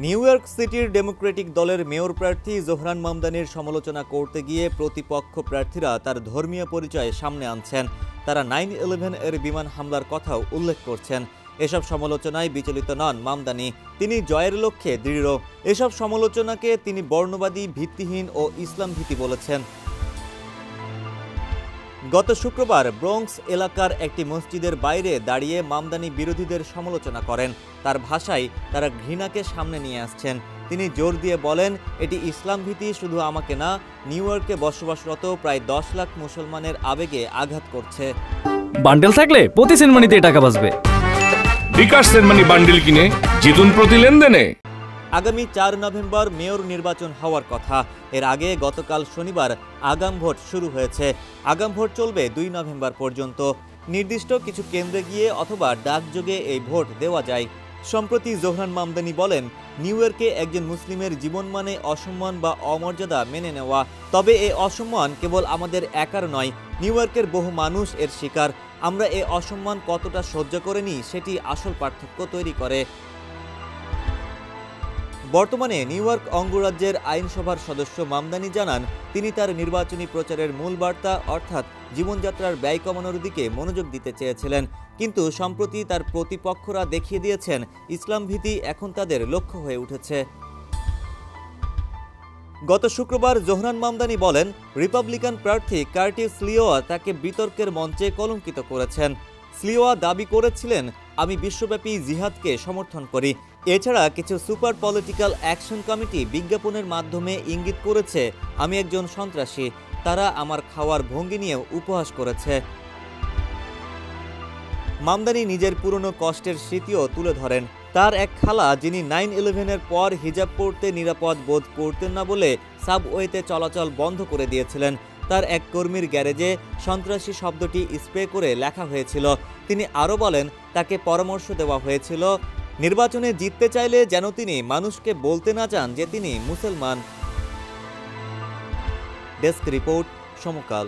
New York সিটির Democratic দলের mayor প্রার্থী জোহরান মামদানির সমালোচনা করতে গিয়ে প্রতিপক্ষ প্রার্থীরা তার ধর্মীয় পরিচয় সামনে আনছেন। তারা 9/11 এর বিমান হামলার কথাও উল্লেখ করছেন। এসব সমালোচনায় বিচলিত নন মামদানি, তিনি জয়ের লক্ষ্যে দৃঢ়। এসব সমালোচনাকে তিনি বর্ণবাদী, ভিত্তিহীন ও ইসলামভীতি বলেছেন। গত শুক্রবার ব্রঙ্কস এলাকার একটি মসজিদের বাইরে দাঁড়িয়ে মামদানি বিরোধীদের সমালোচনা করেন। তার ভাষায় তারা ঘৃণাকে সামনে নিয়ে আসছেন। তিনি জোর দিয়ে বলেন, এটি ইসলামভীতি শুধু আমাকে না, নিউ ইয়র্কে বসবাসরত প্রায় 10 লাখ মুসলমানের আবেগে আঘাত করছে। বান্ডেল থাকলে প্রতি সেনমানিতে টাকা বাঁচবে। বিকাশ সেনমানি বান্ডেল কিনে জিতুন প্রতি লেনদেনে। আগামী 4 নভেম্বর মেয়র নির্বাচন হওয়ার কথা। এর আগে গতকাল শনিবার আগাম ভোট শুরু হয়েছে। আগাম ভোট চলবে 2 নভেম্বর পর্যন্ত। নির্দিষ্ট কিছু কেন্দ্রে গিয়ে অথবা ডাকযোগে এই ভোট দেওয়া যায়। সম্প্রতি জোহরান মামদানি বলেন, নিউ ইয়র্কে একজন মুসলিমের জীবন মানে অসম্মান বা অমর্যাদা মেনে নেওয়া। তবে এই অসম্মান কেবল আমাদের একার নয়, নিউ ইয়র্কের বহু মানুষ এর শিকার। আমরা এই অসম্মান কতটা সহ্য করে নিই সেটি আসল পার্থক্য তৈরি করে। বর্তমানে নিউ ইয়র্ক অঙ্গরাজ্যের আইনসভার সদস্য মামদানি জানান, তিনি তার নির্বাচনী প্রচারের মূল বার্তা অর্থাৎ জীবনযাত্রার ব্যয় কমানোর দিকে মনোযোগ দিতে চেয়েছিলেন। কিন্তু সম্প্রতি তার প্রতিপক্ষরা দেখিয়ে দিয়েছেন ইসলামভীতি এখন তাদের লক্ষ্য হয়ে উঠেছে। গত শুক্রবার জোহরান মামদানি বলেন, রিপাবলিকান প্রার্থী কার্টিস লিওয়া তাকে বিতর্কের মঞ্চে কলঙ্কিত করেছেন। লিওয়া দাবি করেছিলেন, আমি বিশ্বব্যাপী জিহাদকে সমর্থন করি। এছাড়া কিছু সুপার পলিটিক্যাল অ্যাকশন কমিটি বিজ্ঞাপনের মাধ্যমে ইঙ্গিত করেছে আমি একজন সন্ত্রাসী। তারা আমার খাওয়ার ভঙ্গি নিয়েও উপহাস করেছে। মামদানি নিজের পুরনো কষ্টের স্মৃতিও তুলে ধরেন। তার এক খালা, যিনি 9/11-এর পর হিজাব পরতে নিরাপদ বোধ করতেন না বলে সাবওয়েতে চলাচল বন্ধ করে দিয়েছিলেন। তার এক কর্মীর গ্যারেজে সন্ত্রাসী শব্দটি স্প্রে করে লেখা হয়েছিল। তিনি আরও বলেন, তাকে পরামর্শ দেওয়া হয়েছিল নির্বাচনে জিততে চাইলে যেন তিনি মানুষকে বলতে না চান যে তিনি মুসলমান। ডেস্ক রিপোর্ট, সমকাল।